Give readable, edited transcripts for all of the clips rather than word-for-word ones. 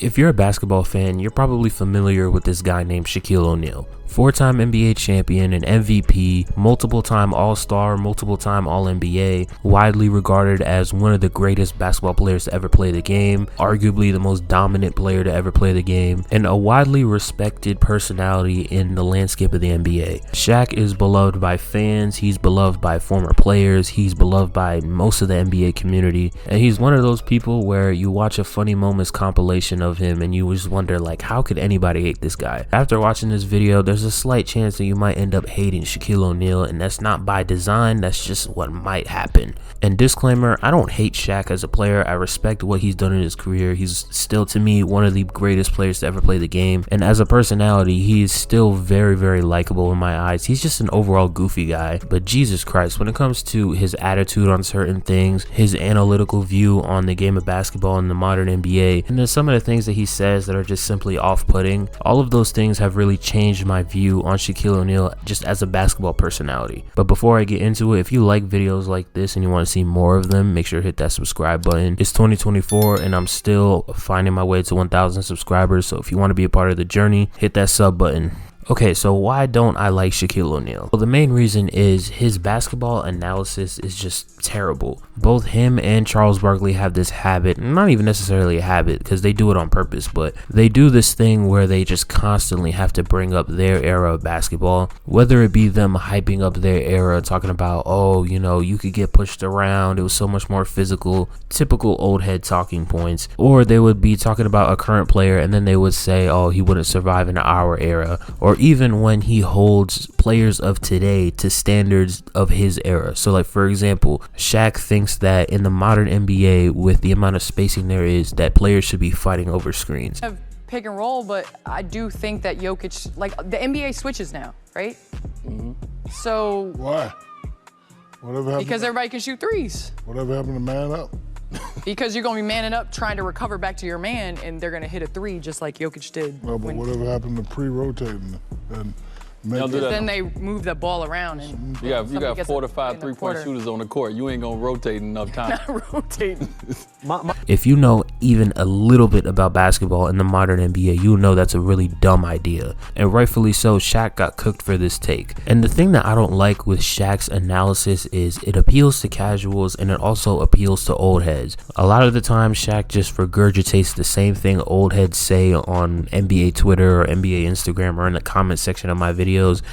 If you're a basketball fan, you're probably familiar with this guy named Shaquille O'Neal. Four-time NBA champion and MVP, multiple-time All-Star, multiple-time All-NBA, widely regarded as one of the greatest basketball players to ever play the game, arguably the most dominant player to ever play the game, and a widely respected personality in the landscape of the NBA. Shaq is beloved by fans, he's beloved by former players, he's beloved by most of the NBA community, and he's one of those people where you watch a Funny Moments compilation of him and you just wonder, like, how could anybody hate this guy? After watching this video, there's a slight chance that you might end up hating Shaquille O'Neal, and that's not by design, that's just what might happen. And disclaimer, I don't hate Shaq as a player. I respect what he's done in his career. He's still, to me, one of the greatest players to ever play the game, and as a personality, he is still very, very likable in my eyes. He's just an overall goofy guy, but Jesus Christ, when it comes to his attitude on certain things, his analytical view on the game of basketball in the modern NBA, and then some of the things that he says that are just simply off-putting, all of those things have really changed my view on Shaquille O'Neal just as a basketball personality. But before I get into it, if you like videos like this and you want to see more of them, make sure to hit that subscribe button. It's 2024 and I'm still finding my way to 1,000 subscribers, so if you want to be a part of the journey, hit that sub button. Okay, so why don't I like Shaquille O'Neal? Well, the main reason is his basketball analysis is just terrible. Both him and Charles Barkley have this habit, not even necessarily a habit because they do it on purpose, but they do this thing where they just constantly have to bring up their era of basketball, whether it be them hyping up their era, talking about, oh, you know, you could get pushed around, it was so much more physical, typical old head talking points, or they would be talking about a current player and then they would say, oh, he wouldn't survive in our era, or even when he holds players of today to standards of his era. So like, for example, Shaq thinks that in the modern NBA, with the amount of spacing there is, that players should be fighting over screens. Pick and roll, but I do think that Jokic, like, the NBA switches now, right? Mm-hmm. So why? Whatever happened? Because everybody can shoot threes. Whatever happened to man up? Because you're going to be manning up, trying to recover back to your man, and they're going to hit a three just like Jokic did. No, but whatever happened to pre-rotating and then they move the ball around and you got 4 to 5 3-point shooters on the court. You ain't gonna rotate enough time. Not rotating. If you know even a little bit about basketball in the modern NBA, you know that's a really dumb idea, and rightfully so. Shaq got cooked for this take. And the thing that I don't like with Shaq's analysis is it appeals to casuals and it also appeals to old heads. A lot of the time Shaq just regurgitates the same thing old heads say on NBA Twitter or NBA Instagram or in the comment section of my videos,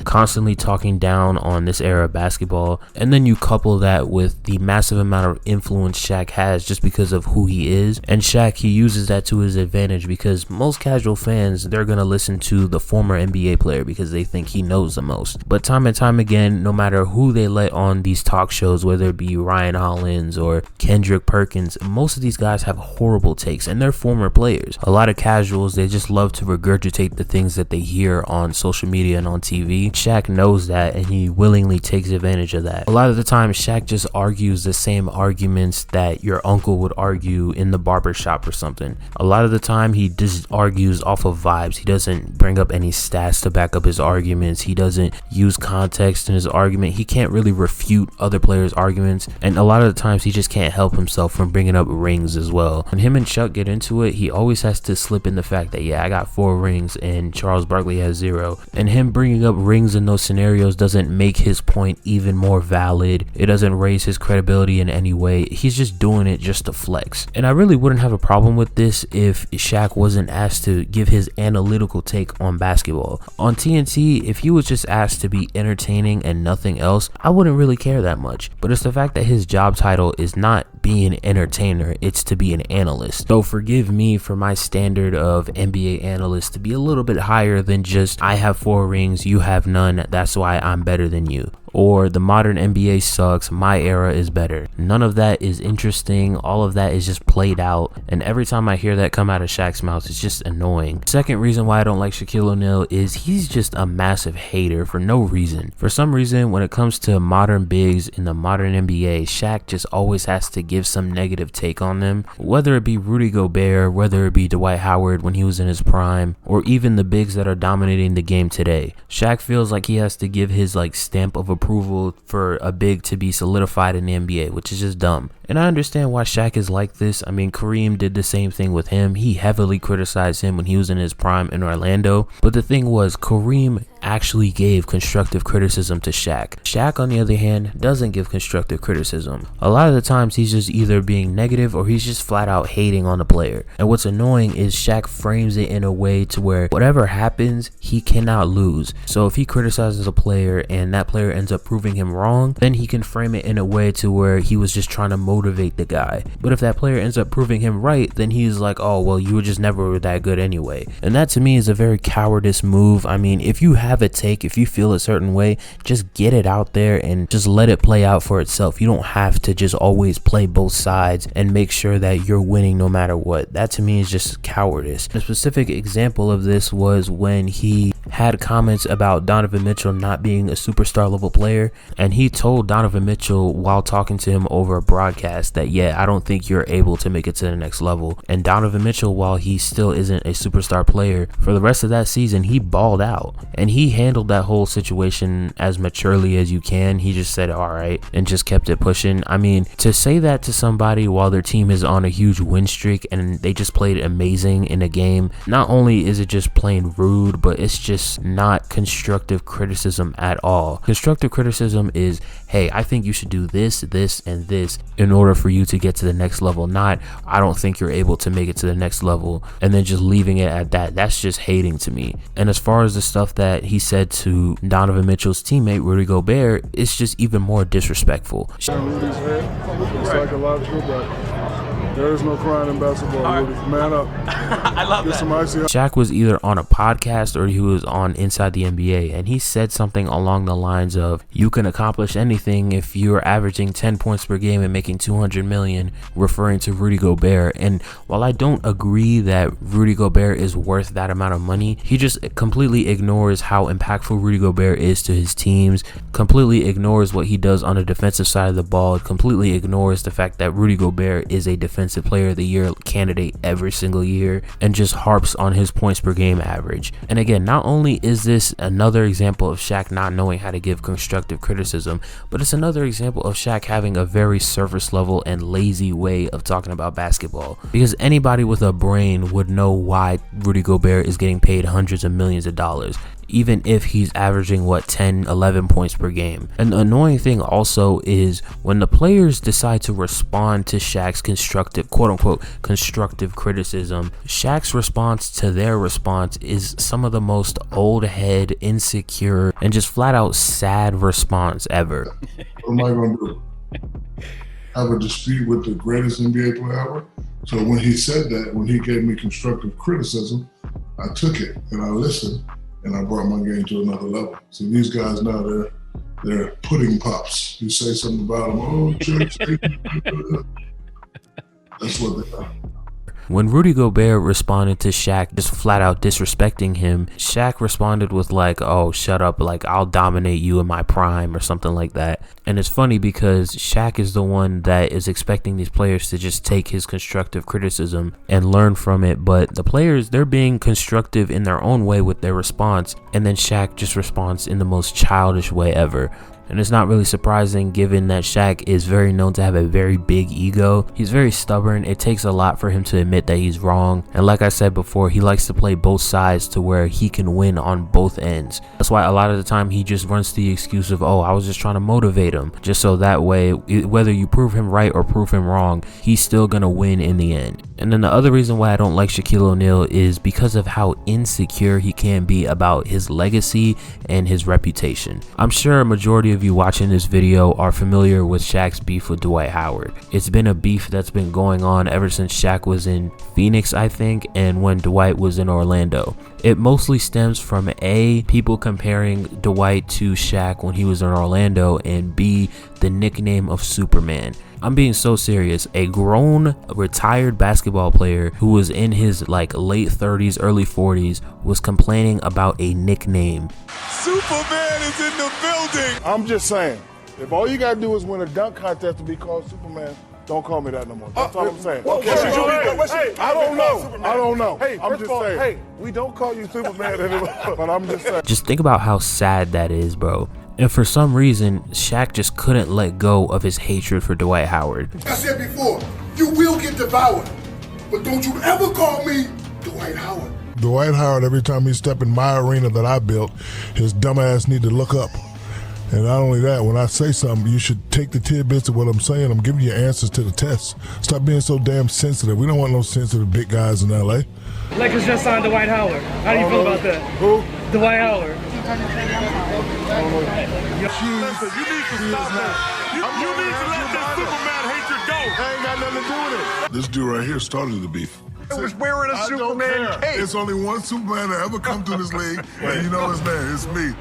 constantly talking down on this era of basketball. And then you couple that with the massive amount of influence Shaq has just because of who he is, and Shaq, he uses that to his advantage because most casual fans, they're gonna listen to the former NBA player because they think he knows the most. But time and time again, no matter who they let on these talk shows, whether it be Ryan Hollins or Kendrick Perkins, most of these guys have horrible takes and they're former players. A lot of casuals, they just love to regurgitate the things that they hear on social media and on TV. Shaq knows that and he willingly takes advantage of that. A lot of the time Shaq just argues the same arguments that your uncle would argue in the barber shop or something. A lot of the time he just argues off of vibes. He doesn't bring up any stats to back up his arguments. He doesn't use context in his argument. He can't really refute other players' arguments, and a lot of the times he just can't help himself from bringing up rings as well. When him and Chuck get into it, he always has to slip in the fact that, yeah, I got 4 rings and Charles Barkley has 0, and him bringing up rings in those scenarios doesn't make his point even more valid. It doesn't raise his credibility in any way. He's just doing it just to flex. And I really wouldn't have a problem with this if Shaq wasn't asked to give his analytical take on basketball. On TNT, if he was just asked to be entertaining and nothing else, I wouldn't really care that much. But it's the fact that his job title is not be an entertainer, it's to be an analyst. So forgive me for my standard of NBA analyst to be a little bit higher than just, I have 4 rings, you have none, that's why I'm better than you. Or the modern NBA sucks, my era is better. None of that is interesting. All of that is just played out. And every time I hear that come out of Shaq's mouth, it's just annoying. Second reason why I don't like Shaquille O'Neal is he's just a massive hater for no reason. For some reason, when it comes to modern bigs in the modern NBA, Shaq just always has to give some negative take on them. Whether it be Rudy Gobert, whether it be Dwight Howard when he was in his prime, or even the bigs that are dominating the game today. Shaq feels like he has to give his stamp of approval approval for a big to be solidified in the NBA, which is just dumb. And I understand why Shaq is like this. I mean, Kareem did the same thing with him. He heavily criticized him when he was in his prime in Orlando. But the thing was, Kareem actually gave constructive criticism to Shaq. Shaq, on the other hand, doesn't give constructive criticism. A lot of the times he's just either being negative or he's just flat out hating on the player. And what's annoying is Shaq frames it in a way to where whatever happens, he cannot lose. So if he criticizes a player and that player ends up proving him wrong, then he can frame it in a way to where he was just trying to motivate the guy. But if that player ends up proving him right, then he's like, oh, well, you were just never that good anyway. And that to me is a very cowardice move. I mean, if you have a take, if you feel a certain way, just get it out there and just let it play out for itself. You don't have to just always play both sides and make sure that you're winning no matter what. That to me is just cowardice. A specific example of this was when he had comments about Donovan Mitchell not being a superstar level player, and he told Donovan Mitchell while talking to him over a broadcast that, yeah, I don't think you're able to make it to the next level. And Donovan Mitchell, while he still isn't a superstar player, for the rest of that season he balled out, and he handled that whole situation as maturely as you can. He just said all right and just kept it pushing. I mean, to say that to somebody while their team is on a huge win streak and they just played amazing in a game, not only is it just plain rude, but it's just not constructive criticism at all. Constructive criticism is, hey, I think you should do this, this, and this in order for you to get to the next level, not I don't think you're able to make it to the next level, and then just leaving it at that. That's just hating to me. And as far as the stuff that he said to Donovan Mitchell's teammate Rudy Gobert, it's just even more disrespectful. Rudy's head, it's psychological, but there is no crying in basketball. Rudy, man up. I love that. Some icy. Shaq was either on a podcast or he was on Inside the NBA, and he said something along the lines of, you can accomplish anything if you're averaging 10 points per game and making 200 million, referring to Rudy Gobert. And while I don't agree that Rudy Gobert is worth that amount of money, he just completely ignores how impactful Rudy Gobert is to his teams, completely ignores what he does on the defensive side of the ball, completely ignores the fact that Rudy Gobert is a defensive player of the year candidate every single year, and just harps on his points per game average. And again, not only is this another example of Shaq not knowing how to give constructive criticism, but it's another example of Shaq having a very surface level and lazy way of talking about basketball, because anybody with a brain would know why Rudy Gobert is getting paid hundreds of millions of dollars, even if he's averaging 10-11 points per game. And the annoying thing also is when the players decide to respond to Shaq's constructive, quote-unquote constructive criticism, Shaq's response to their response is some of the most old head, insecure, and just flat out sad response ever. What am I going to do? Have a dispute with the greatest NBA player ever? So when he said that, when he gave me constructive criticism, I took it and I listened, and I brought my game to another level. See, these guys now, they're pudding pops. You say something about them, oh, church. That's what they are. When Rudy Gobert responded to Shaq just flat out disrespecting him, Shaq responded with like, oh, shut up, like I'll dominate you in my prime or something like that. And it's funny because Shaq is the one that is expecting these players to just take his constructive criticism and learn from it, but the players, they're being constructive in their own way with their response, and then Shaq just responds in the most childish way ever. And it's not really surprising given that Shaq is very known to have a very big ego. He's very stubborn. It takes a lot for him to admit that he's wrong. And like I said before, he likes to play both sides to where he can win on both ends. That's why a lot of the time he just runs the excuse of, oh, I was just trying to motivate him. Just so that way, whether you prove him right or prove him wrong, he's still going to win in the end. And then the other reason why I don't like Shaquille O'Neal is because of how insecure he can be about his legacy and his reputation. I'm sure a majority of you watching this video are familiar with Shaq's beef with Dwight Howard. It's been a beef that's been going on ever since Shaq was in Phoenix, I think, and when Dwight was in Orlando. It mostly stems from A, people comparing Dwight to Shaq when he was in Orlando, and B, the nickname of Superman. I'm being so serious. A grown, retired basketball player who was in his late 30s, early 40s was complaining about a nickname. Superman is in the building. I'm just saying, if all you got to do is win a dunk contest to be called Superman, don't call me that no more. That's all I'm saying. I don't know. Hey, I'm just saying. Hey, we don't call you Superman anymore, but I'm just saying. Just think about how sad that is, bro. And for some reason, Shaq just couldn't let go of his hatred for Dwight Howard. I said before, you will get devoured, but don't you ever call me Dwight Howard. Dwight Howard, every time he step in my arena that I built, his dumb ass need to look up. And not only that, when I say something, you should take the tidbits of what I'm saying. I'm giving you answers to the test. Stop being so damn sensitive. We don't want no sensitive big guys in L.A. Lakers just signed Dwight Howard. How do you feel about that? Who? Dwight Howard. Listen, you need to stop that. You need to let this Superman hatred go. I ain't got nothing to do with it. This dude right here started the beef. I was wearing a Superman cape. It's only one Superman that ever come to this league, and you know his name. It's me.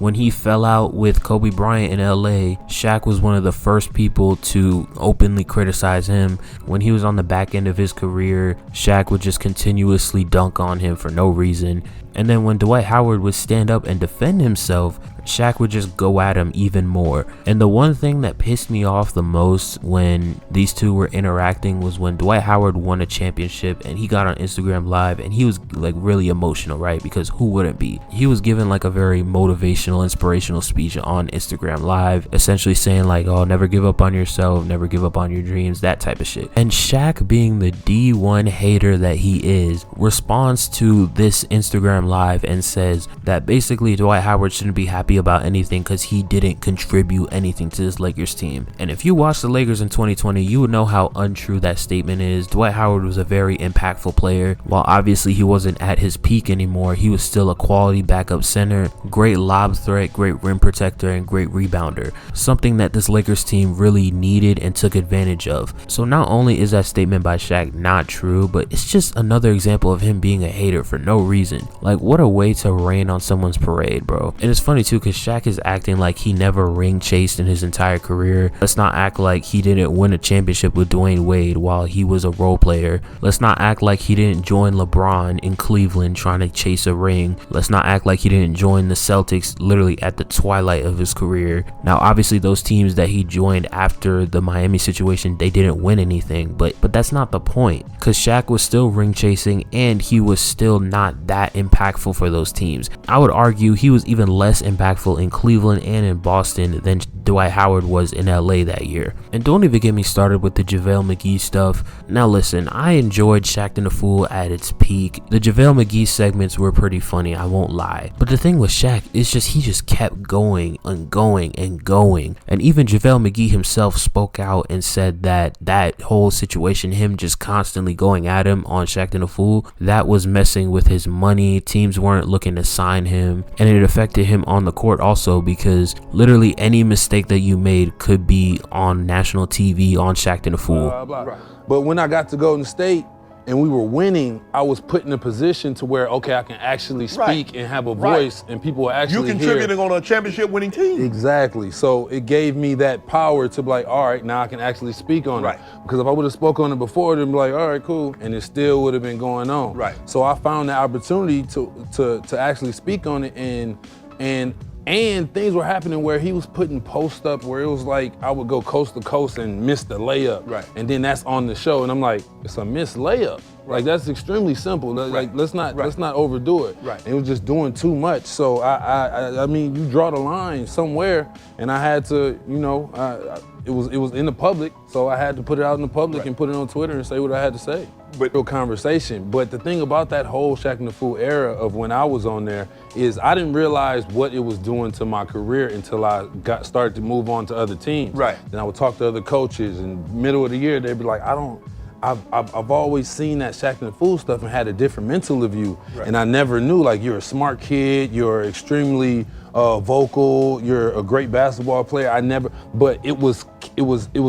When he fell out with Kobe Bryant in LA, Shaq was one of the first people to openly criticize him. When he was on the back end of his career, Shaq would just continuously dunk on him for no reason. And then when Dwight Howard would stand up and defend himself, Shaq would just go at him even more. And the one thing that pissed me off the most when these two were interacting was when Dwight Howard won a championship and he got on Instagram Live and he was like really emotional, right? Because who wouldn't be? He was giving like a very motivational, inspirational speech on Instagram Live, essentially saying like, oh, never give up on yourself, never give up on your dreams, that type of shit. And Shaq, being the D1 hater that he is, responds to this Instagram Live and says that basically Dwight Howard shouldn't be happy about anything because he didn't contribute anything to this Lakers team. And if you watch the Lakers in 2020, you would know how untrue that statement is. Dwight Howard was a very impactful player. While obviously he wasn't at his peak anymore, he was still a quality backup center, great lob threat, great rim protector, and great rebounder. Something that this Lakers team really needed and took advantage of. So not only is that statement by Shaq not true, but it's just another example of him being a hater for no reason. Like, what a way to rain on someone's parade, bro. And it's funny too, because Shaq is acting like he never ring chased in his entire career. Let's not act like he didn't win a championship with Dwayne Wade while he was a role player. Let's not act like he didn't join LeBron in Cleveland trying to chase a ring. Let's not act like he didn't join the Celtics literally at the twilight of his career. Now, obviously those teams that he joined after the Miami situation, they didn't win anything, but that's not the point, because Shaq was still ring chasing and he was still not that impactful for those teams. I would argue he was even less impactful in Cleveland and in Boston than Dwight Howard was in LA that year. And don't even get me started with the JaVale McGee stuff. Now listen, I enjoyed Shaq and the Fool at its peak. The JaVale McGee segments were pretty funny, I won't lie. But the thing with Shaq is he just kept going and going and going. And even JaVale McGee himself spoke out and said that whole situation, him just constantly going at him on Shaq and the Fool, that was messing with his money. Teams weren't looking to sign him, and it affected him on the court also, because literally any mistake that you made could be on national TV on Shaq and the Fool. But when I got to Golden State and we were winning, I was put in a position to where, okay, I can actually speak and have a voice, and people will actually You contributing on a championship winning team. Exactly. So it gave me that power to be like, all right, now I can actually speak on it. Because if I would have spoke on it before, then be like, all right, cool, and it still would have been going on. So I found the opportunity to actually speak on it, and things were happening where he was putting posts up where it was like I would go coast to coast and miss the layup, and then that's on the show, and I'm like, it's a missed layup. Like, that's extremely simple. Like, let's not overdo it. It was just doing too much. So I mean, you draw the line somewhere, and I had to, you know, it was in the public, so I had to put it out in the public and put it on Twitter and say what I had to say. But real conversation. But the thing about that whole Shaq and the Fool era of when I was on there is I didn't realize what it was doing to my career until I started to move on to other teams. Then I would talk to other coaches, and middle of the year they'd be like, I've always seen that Shaq and the Fool stuff and had a different mental of you, and I never knew, like, you're a smart kid, you're extremely vocal, you're a great basketball player. But it was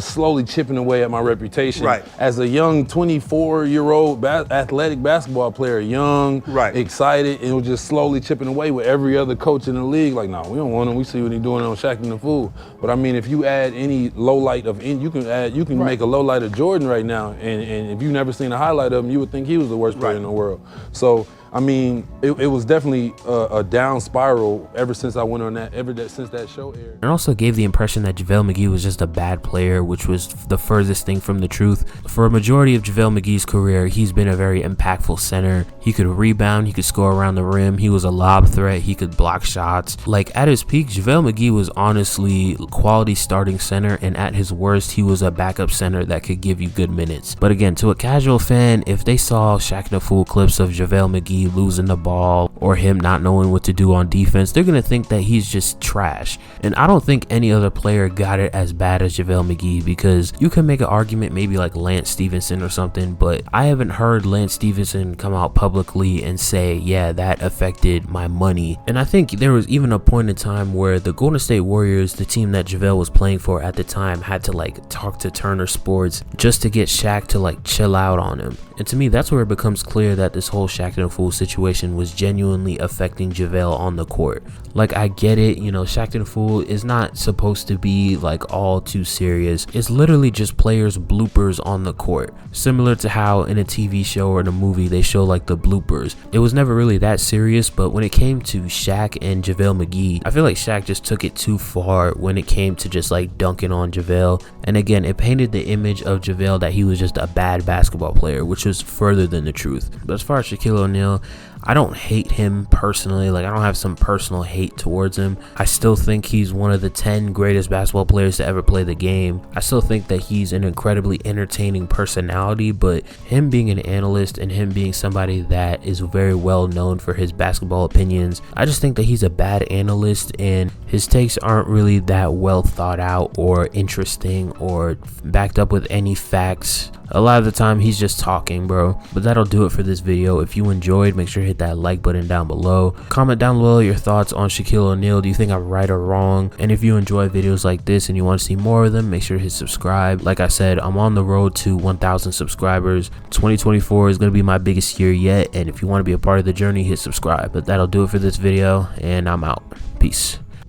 slowly chipping away at my reputation as a young 24-year-old athletic basketball player, young, excited, and it was just slowly chipping away with every other coach in the league. Like, no, we don't want him. We see what he's doing on Shaq and the Fool. But I mean, if you add any low light of, you can make a low light of Jordan right now, and if you've never seen a highlight of him, you would think he was the worst player in the world. So I mean, it was definitely a down spiral ever since I went on that, since that show aired. And also gave the impression that JaVale McGee was just a bad player, which was the furthest thing from the truth. For a majority of JaVale McGee's career, he's been a very impactful center. He could rebound, he could score around the rim, he was a lob threat, he could block shots. Like at his peak, JaVale McGee was honestly quality starting center, and at his worst, he was a backup center that could give you good minutes. But again, to a casual fan, if they saw Shaq in a full clips of JaVale McGee losing the ball or him not knowing what to do on defense, they're gonna think that he's just trash. And I don't think any other player got it as bad as JaVale McGee, because you can make an argument maybe like Lance Stevenson or something, but I haven't heard Lance Stevenson come out publicly and say, yeah, that affected my money. And I think there was even a point in time where the Golden State Warriors, the team that JaVale was playing for at the time, had to like talk to Turner Sports just to get Shaq to like chill out on him. And to me, that's where it becomes clear that this whole Shaq and a Fool situation was genuinely affecting JaVale on the court. Like, I get it, you know, Shaq and a Fool is not supposed to be like all too serious. It's literally just players' bloopers on the court. Similar to how in a TV show or in a movie they show like the bloopers. It was never really that serious, but when it came to Shaq and JaVale McGee, I feel like Shaq just took it too far when it came to just like dunking on JaVale. And again, it painted the image of JaVale that he was just a bad basketball player, which was further than the truth. But as far as Shaquille O'Neal, I don't hate him personally. Like, I don't have some personal hate towards him. I still think he's one of the 10 greatest basketball players to ever play the game. I still think that he's an incredibly entertaining personality, but him being an analyst and him being somebody that is very well known for his basketball opinions, I just think that he's a bad analyst and his takes aren't really that well thought out or interesting or backed up with any facts. A lot of the time he's just talking, bro. But that'll do it for this video. If you enjoyed, make sure to hit that like button down below. Comment down below your thoughts on Shaquille O'Neal. Do you think I'm right or wrong? And if you enjoy videos like this and you want to see more of them, make sure to hit subscribe. Like I said, I'm on the road to 1,000 subscribers. 2024 is going to be my biggest year yet, and if you want to be a part of the journey, hit subscribe. But that'll do it for this video, and I'm out. Peace.